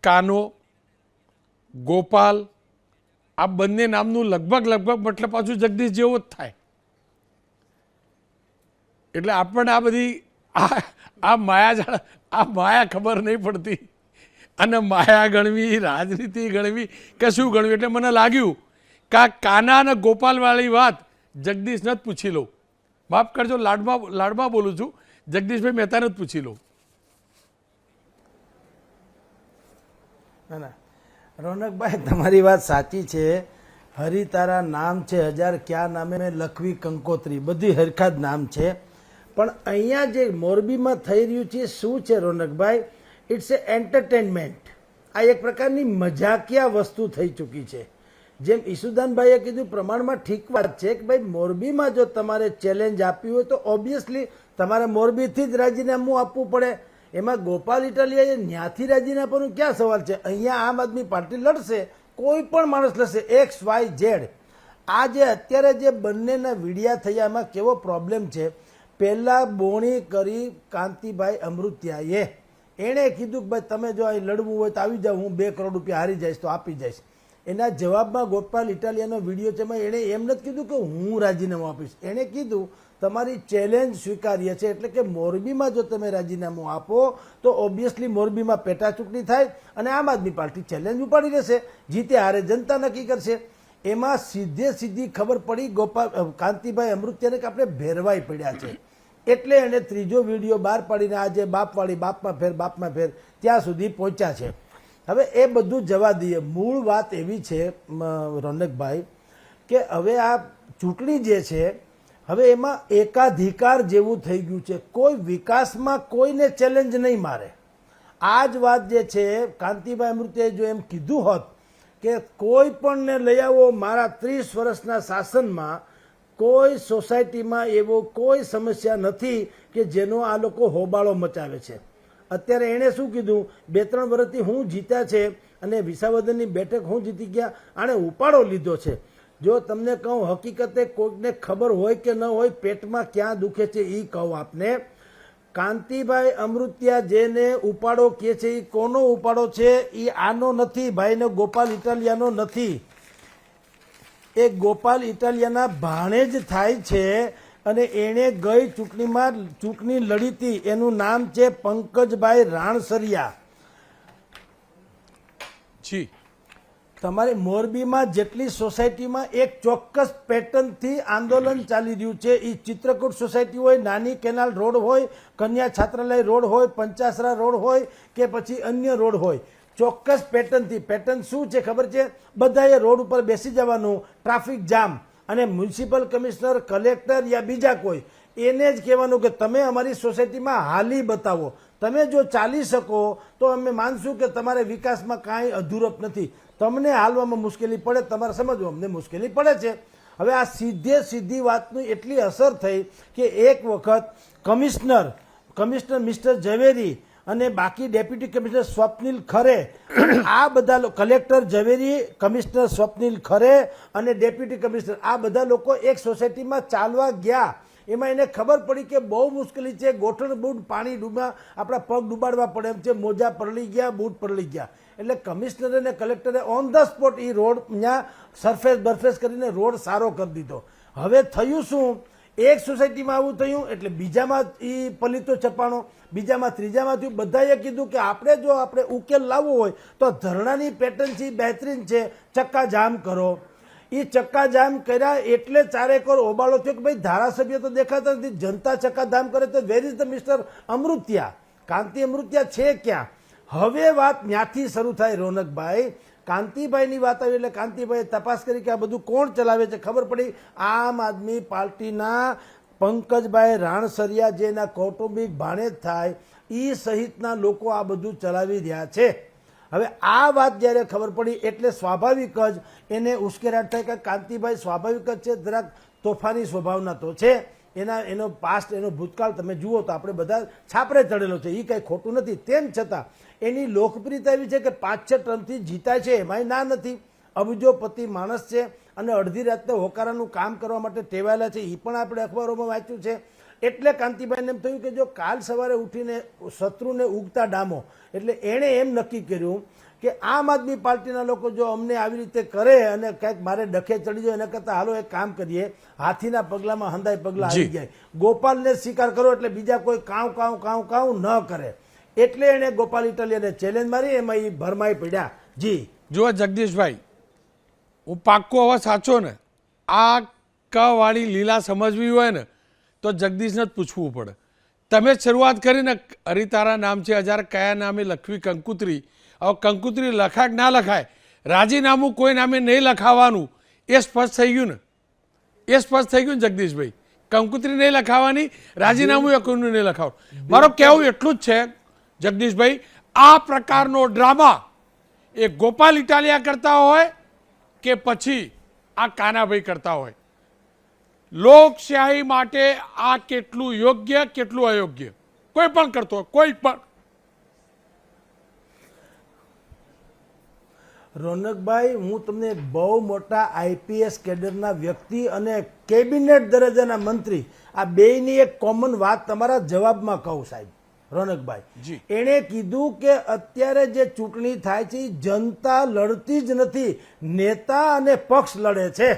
કાનો, ગોપાલ આ બંને નામનું લગભગ મતલબ પાછું જગદીશ જેવો જ થાય. એટલે આપણને આ બધી આ માયા ખબર નહીં પડતી. અને માયા ગણવી, રાજનીતિ ગણવી કે શું ગણવી. એટલે મને લાગ્યું કે આ કાના અને ગોપાલવાળી વાત જગદીશને જ પૂછી લઉં. માફ કરજો, લાડમાં બોલું છું, જગદીશભાઈ મહેતાને જ પૂછી લઉં. ના ના રોનકભાઈ, તમારી વાત સાચી છે. હરી તારા નામ છે હજાર, ક્યાં નામે લખવી કંકોત્રી, બધી હરખા જ નામ છે. પણ અહીંયા જે મોરબીમાં થઈ રહ્યું છે શું છે રોનકભાઈ, ઇટ્સ એ એન્ટરટેનમેન્ટ. આ એક પ્રકારની મજાકિયા વસ્તુ થઈ ચૂકી છે. જેમ ઈસુદાનભાઈએ કીધું પ્રમાણમાં ઠીક વાત છે કે ભાઈ મોરબીમાં જો તમારે ચેલેન્જ આપવી હોય તો ઓબ્વિયસલી તમારે મોરબીથી જ રાજીનામું આપવું પડે. એમાં ગોપાલ ઇટાલિયાએ ન્યાથી રાજીનામાનો ક્યાં સવાલ છે? અહીંયા આમ આદમી પાર્ટી લડશે, કોઈ પણ માણસ લડશે, XYZ. આ જે અત્યારે જે બંનેના વિડિયા થયા એમાં કેવો પ્રોબ્લેમ છે. પહેલાં બોણી કરી કાંતિભાઈ અમૃતિયાએ, એણે કીધું કે ભાઈ તમે જો અહીં લડવું હોય તો આવી જાઓ, હું 2 કરોડ રૂપિયા હારી જઈશ તો આપી જઈશ. એના જવાબમાં ગોપાલ ઇટાલિયાનો વિડીયો છે, એમાં એણે એમ નથી કીધું કે હું રાજીનામું આપીશ. એણે કીધું તમારી ચેલેન્જ સ્વીકાર્ય છે, એટલે કે મોરબીમાં જો તમે રાજીનામું આપો તો ઓબ્વિયસલી મોરબીમાં પેટા ચૂંટણી થાય અને આમ આદમી પાર્ટી ચેલેન્જ ઉપાડી લેશે, જીતે હારે જનતા નક્કી કરશે. એમાં સીધી ખબર પડી કાંતિભાઈ અમૃતિયાને કે આપણે ભેરવાઈ પડ્યા છે. એટલે એણે ત્રીજો વિડીયો બહાર પાડીને આજે બાપવાળી બાપમાં ફેર ત્યાં સુધી પહોંચ્યા છે. હવે એ બધું જવા દઈએ. મૂળ વાત એવી છે રોનકભાઈ કે હવે આ ચૂંટણી જે છે હવે એમાં એકાધિકાર જેવું થઈ ગયું છે. કોઈ વિકાસમાં કોઈને ચેલેન્જ નહીં મારે. આ જ વાત જે છે કાંતિભાઈ અમૃતિયાએ જો એમ કીધું હોત કે કોઈ પણને લઈ આવો મારા 30 વર્ષના શાસનમાં, કોઈ સોસાયટીમાં એવો કોઈ સમસ્યા નથી કે જેનો આ લોકો હોબાળો મચાવે છે. અત્યારે એણે શું કીધું, 2-3 વર્ષથી હું જીત્યા છે અને વિસાવદરની બેઠક હું જીતી ગયા, આણે ઉપાડો લીધો છે. જો તમને કહું હકીકતે કોઈકને ખબર હોય કે ન હોય પેટમાં ક્યાં દુખે છે એ કહું આપને. કાંતિભાઈ અમૃતિયા જેને ઉપાડો કહે છે એ કોનો ઉપાડો છે? એ આનો નથી ભાઈને, ગોપાલ ઇટાલિયાનો નથી. એ ગોપાલ ઇટાલિયાના ભાણે જ થાય છે. અને એણે ગઈ ચૂંટણીમાં ચૂંટણી લડી હતી. એનું નામ છે પંકજભાઈ રાણસરિયા. જી, તમારી મોરબીમાં જેટલી સોસાયટીમાં એક ચોક્કસ પેટર્નથી આંદોલન ચાલી રહ્યું છે. એ ચિત્રકૂટ સોસાયટી હોય, નાની કેનાલ રોડ હોય, કન્યા છાત્રાલય રોડ હોય, પંચાસરા રોડ હોય કે પછી અન્ય રોડ હોય, ચોક્કસ પેટર્નથી. પેટર્ન શું છે ખબર છે? બધાએ રોડ ઉપર બેસી જવાનું, ટ્રાફિક જામ, અને મ્યુનિસિપલ કમિશનર, કલેક્ટર યા બીજા કોઈ એને જ કહેવાનું કે તમે અમારી સોસાયટીમાં હાલી બતાવો. તમે જો ચાલી શકો તો અમે માનશું કે તમારે વિકાસમાં કાંઈ અધૂરપ નથી. તમને હાલવામાં મુશ્કેલી પડે, તમારે સમજવું અમને મુશ્કેલી પડે છે. હવે આ સીધી વાતની એટલી અસર થઈ કે એક વખત કમિશનર મિસ્ટર ઝવેરી અને બાકી ડેપ્યુટી કમિશનર સ્વપ્નિલ ખરે, આ બધા કલેક્ટર ઝવેરી, કમિશનર સ્વપ્નિલ ખરે અને ડેપ્યુટી કમિશનર, આ બધા લોકો એક સોસાયટીમાં ચાલવા ગયા. એમાં એને ખબર પડી કે બહુ મુશ્કેલી છે, ગોઠણ બૂટ પાણી ડૂબા, આપણા પગ ડૂબાડવા પડે એમ છે, મોજા પરળી ગયા, બૂટ પરળી ગયા. એટલે કમિશનર અને કલેક્ટરે on the spot A road ત્યાં બરફેસ કરીને રોડ સારો કરી દીધો. હવે થયું શું, એક સોસાયટીમાં આવું થયું એટલે બીજામાં એ પલીતો ચપાણો, બીજામાં ત્રીજામાં થયું. બધાએ કીધું કે આપણે ઉકેલ લાવવો હોય તો ધરણાની પેટર્ન છે બહેતરીન છે, ચક્કાજામ કરો. એ ચક્કાજામ કર્યા એટલે ચારેકોર ઓબાળો થયો કે ભાઈ ધારાસભ્ય તો દેખાતા નથી, જનતા ચક્કાજામ કરે તો where is the mister Amrutiya? Kanti Amrutiya છે ક્યાં? હવે વાત ત્યાંથી શરૂ થાય રોનકભાઈ. કાંતિભાઈની વાત આવી એટલે કાંતિભાઈએ તપાસ કરી કે આ બધું કોણ ચલાવે છે. ખબર પડી આમ આદમી પાર્ટીના પંકજભાઈ રાણસરિયા જેના કૌટુંબિક ભાણેજ થાય એ સહિતના લોકો આ બધું ચલાવી રહ્યા છે. હવે આ વાત જ્યારે ખબર પડી એટલે સ્વાભાવિક જ એને ઉશ્કેરાટ થાય કે કાંતિભાઈ સ્વાભાવિક જ છે, જરાક તોફાની સ્વભાવના તો છે. એનો પાસ્ટ, એનો ભૂતકાળ તમે જુઓ તો આપણે બધા છાપરે ચડેલો છે, એ કંઈ ખોટું નથી. તેમ છતાં એની લોકપ્રિયતા એવી છે કે 5-6 ટર્મથી જીતાય છે, એમાંય ના નથી. અબજોપતિ માણસ છે અને અડધી રાતે હોકારાનું કામ કરવા માટે ટેવાયેલા છે, એ પણ આપણે અખબારોમાં વાંચ્યું છે. એટલે કાંતિભાઈને એમ થયું કે જો કાલ સવારે ઉઠીને શત્રુને ઉગતા ડામો, એટલે એણે એમ નક્કી કર્યું કે આમ આદમી પાર્ટીના લોકો જો અમને આવી રીતે કરે અને કંઈક મારે ડખે ચડી જાય એના કરતાં હાલો એક કામ કરીએ, હાથીના પગલામાં હંધાઈ પગલા આવી જાય, ગોપાલને સ્વીકાર કરો એટલે બીજા કોઈ કાઉ કાઉ કાઉ કાઉ ન કરે. એટલે એણે ગોપાલ ઇટાલિયાને ચેલેન્જ મારી, એમાં એ ભરમાઈ પડ્યા. જી જુઓ જગદીશભાઈ, હું પાક્કો હવે સાચો ને આ ક વાળી લીલા સમજવી હોય ને તો જગદીશને જ પૂછવું પડે. તમે જ શરૂઆત કરીને હરિતારા નામ છે હજાર, કયા નામે લખવી કંકુતરી. હવે કંકુતરી લખાય કે ના લખાય, રાજીનામું કોઈ નામે નહીં લખાવાનું એ સ્પષ્ટ થઈ ગયું ને, એ સ્પષ્ટ થઈ ગયું ને જગદીશભાઈ. કંકુતરી નહીં લખાવાની, રાજીનામું એ કોઈનું નહીં લખાવાનું. મારો કહેવું એટલું જ છે જગદીશભાઈ, આ પ્રકારનો ડ્રામા એ ગોપાલ ઇટાલિયા કરતા હોય કે પછી આ કાનાભાઈ કરતા હોય, લોકશાહી માટે આ કેટલું યોગ્ય કેટલું અયોગ્ય કોઈ પણ કરતો હોય, કોઈ પણ. રોનકભાઈ, હું તમને બહુ મોટા આઈપીએસ કેડરના વ્યક્તિ અને કેબિનેટ દરજ્જાના મંત્રી આ બેયની એક કોમન વાત તમારા જવાબમાં કહું સાહેબ. રોનકભાઈ, એણે કીધું કે અત્યારે જે ચૂંટણી થાય છે એ જનતા લડતી જ નથી, નેતા અને પક્ષ લડે છે.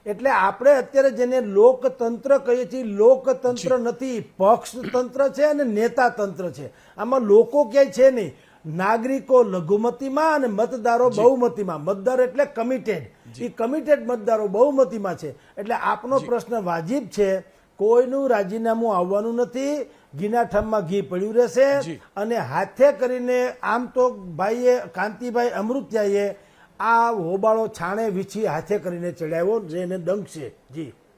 એટલે આપણે અત્યારે જેને લોકતંત્ર કહીએ છીએ, લોકતંત્ર નથી, પક્ષતંત્ર છે અને નેતા તંત્ર છે. આમાં લોકો ક્યાંય છે નહીં. નાગરિકો લઘુમતીમાં અને મતદારો બહુમતીમાં. મતદાર એટલે કમિટેડ, એ કમિટેડ મતદારો બહુમતીમાં છે. એટલે આપનો પ્રશ્ન વાજિબ છે, કોઈનું રાજીનામું આવવાનું નથી, ઘીના ઠામમાં ઘી પડ્યું રહેશે. અને હાથે કરીને આમ તો ભાઈએ કાંતિભાઈ અમૃત્યાએ આ હોબાળો છાણે વીછી હાથે કરીને ચડાવ્યો, જેને ડંખ છે. જી